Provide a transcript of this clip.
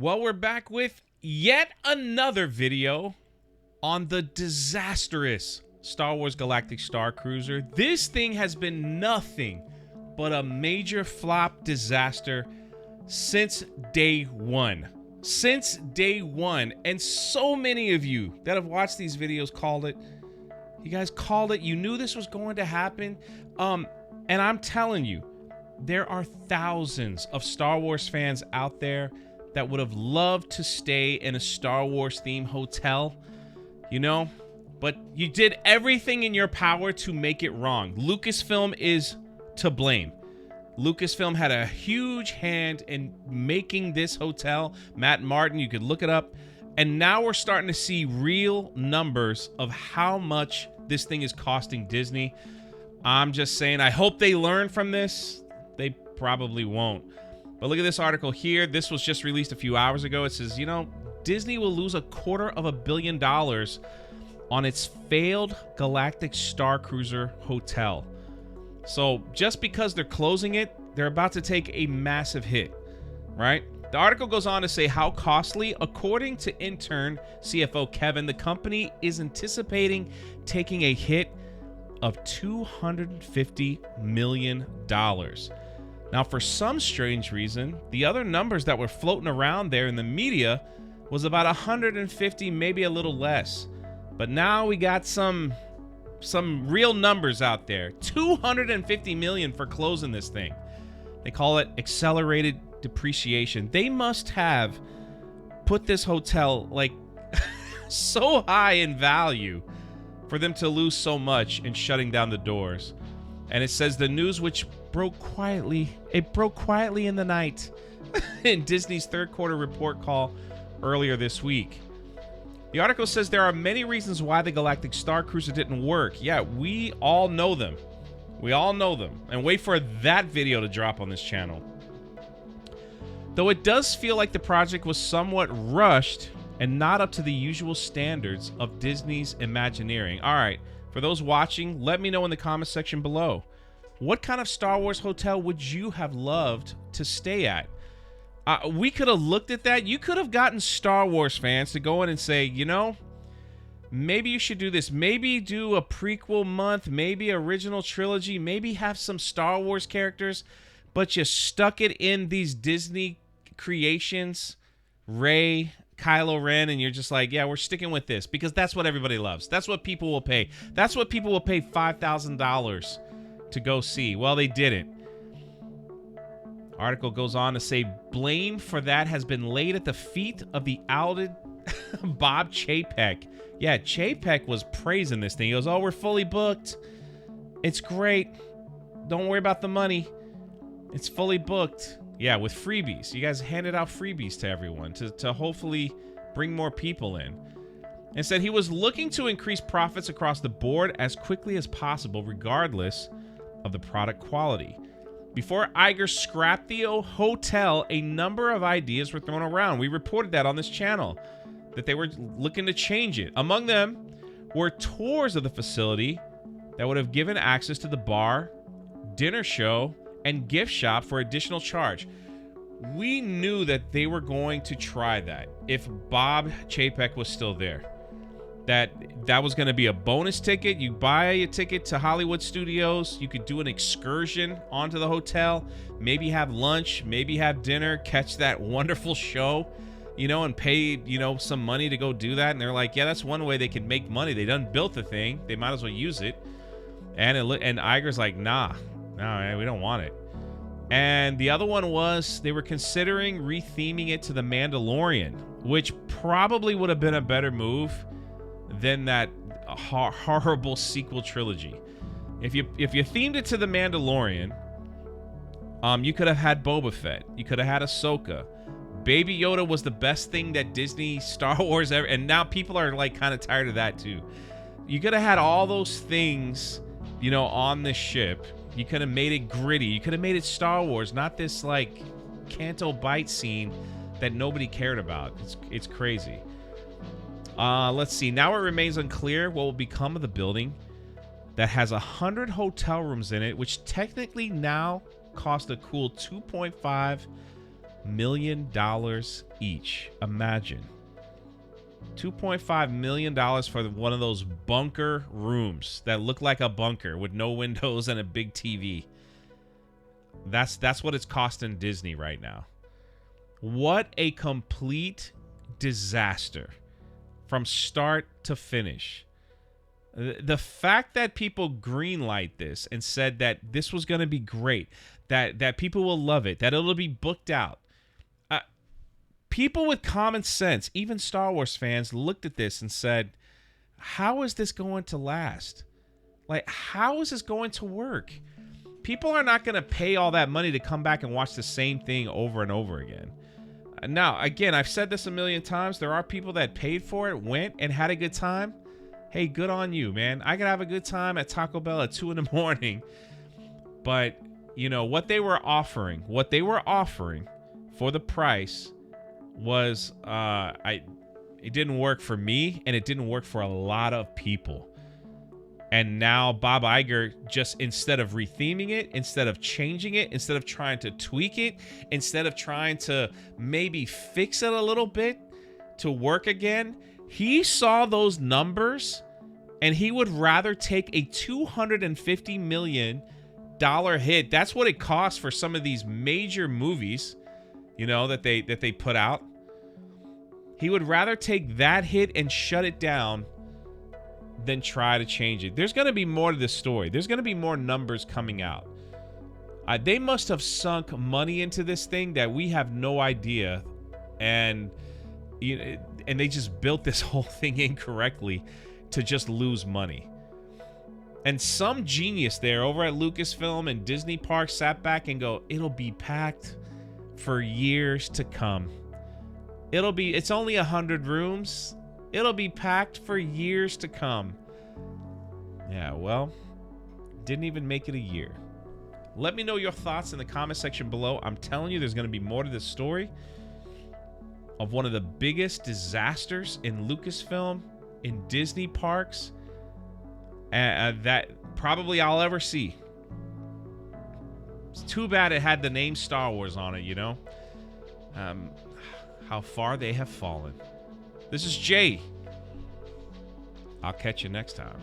Well, we're back with yet another video on the disastrous Star Wars Galactic Starcruiser. This thing has been nothing but a major flop disaster since day one. Since day one. And so many of you that have watched these videos called it. You guys called it. You knew this was going to happen. And I'm telling you, there are thousands of Star Wars fans out there that would have loved to stay in a Star Wars themed hotel, you know, but you did everything in your power to make it wrong. Lucasfilm is to blame. Lucasfilm had a huge hand in making this hotel. Matt Martin, you could look it up. And now we're starting to see real numbers of how much this thing is costing Disney. I'm just saying, I hope they learn from this. They probably won't. But look at this article here. This was just released a few hours ago. It says, you know, Disney will lose $250 million on its failed Galactic Starcruiser hotel. So just because they're closing it, they're about to take a massive hit, right? The article goes on to say how costly. According to intern CFO Kevin, the company is anticipating taking a hit of $250 million. Now, for some strange reason, the other numbers that were floating around there in the media was about 150, maybe a little less. But now we got some real numbers out there. 250 million for closing this thing. They call it accelerated depreciation. They must have put this hotel like so high in value for them to lose so much and shutting down the doors. And it says the news, which broke quietly in the night in Disney's third quarter report call earlier this week. The article says there are many reasons why the Galactic Starcruiser didn't work. Yeah, we all know them. We all know them. And wait for that video to drop on this channel. Though it does feel like the project was somewhat rushed and not up to the usual standards of Disney's Imagineering. All right, for those watching, let me know in the comment section below. What kind of Star Wars hotel would you have loved to stay at? We could have looked at that. You could have gotten Star Wars fans to go in and say, you know, maybe you should do this. Maybe do a prequel month, maybe original trilogy, maybe have some Star Wars characters, but you stuck it in these Disney creations, Rey, Kylo Ren, and you're just like, yeah, we're sticking with this because that's what everybody loves. That's what people will pay. That's what people will pay $5,000 to go see. Well, they didn't. Article goes on to say blame for that has been laid at the feet of the outed Bob Chapek. Yeah, Chapek was praising this thing. He goes, oh, we're fully booked. It's great. Don't worry about the money. It's fully booked. Yeah, with freebies. You guys handed out freebies to everyone to hopefully bring more people in. And said he was looking to increase profits across the board as quickly as possible, regardless of the product quality. Before Iger scrapped the hotel, a number of ideas were thrown around. We reported that on this channel, that they were looking to change it. Among them were tours of the facility that would have given access to the bar, dinner show, and gift shop for additional charge. We knew that they were going to try that if Bob Chapek was still there. That was going to be a bonus ticket. You buy a ticket to Hollywood Studios. You could do an excursion onto the hotel, maybe have lunch, maybe have dinner, catch that wonderful show, you know, and pay, you know, some money to go do that. And they're like, yeah, that's one way they can make money. They done built the thing. They might as well use it. And Iger's like, nah, man, we don't want it. And the other one was they were considering retheming it to The Mandalorian, which probably would have been a better move than that horrible sequel trilogy. If you themed it to The Mandalorian, you could have had Boba Fett. You could have had Ahsoka. Baby Yoda was the best thing that Disney Star Wars ever, and now people are like kind of tired of that too. You could have had all those things, you know, on this ship. You could have made it gritty. You could have made it Star Wars, not this like Canto Bight scene that nobody cared about. It's crazy. Let's see. Now it remains unclear what will become of the building that has 100 hotel rooms in it, which technically now cost a cool $2.5 million each. Imagine. $2.5 million for one of those bunker rooms that look like a bunker with no windows and a big TV. That's what it's costing Disney right now. What a complete disaster from start to finish. The fact that people greenlight this and said that this was going to be great, that people will love it, that it'll be booked out. People with common sense, even Star Wars fans, looked at this and said, how is this going to last? Like, how is this going to work? People are not going to pay all that money to come back and watch the same thing over and over again. Now, again, I've said this a million times. There are people that paid for it, went, and had a good time. Hey, good on you, man. I could have a good time at Taco Bell at 2 in the morning. But, you know, what they were offering for the price was, it didn't work for me, and it didn't work for a lot of people. And now Bob Iger, just instead of retheming it, instead of changing it, instead of trying to tweak it, instead of trying to maybe fix it a little bit to work again, he saw those numbers and he would rather take a $250 million hit. That's what it costs for some of these major movies, you know, that they put out. He would rather take that hit and shut it down than try to change it. There's going to be more to this story. There's going to be more numbers coming out. They must have sunk money into this thing that we have no idea, and they just built this whole thing incorrectly to just lose money. And some genius there over at Lucasfilm and Disney Parks sat back and go, it'll be packed for years to come. It's only 100 rooms. It'll be packed for years to come. Yeah, well, didn't even make it a year. Let me know your thoughts in the comment section below. I'm telling you, there's going to be more to this story of one of the biggest disasters in Lucasfilm, in Disney parks, that probably I'll ever see. It's too bad it had the name Star Wars on it, you know? How far they have fallen. This is Jay. I'll catch you next time.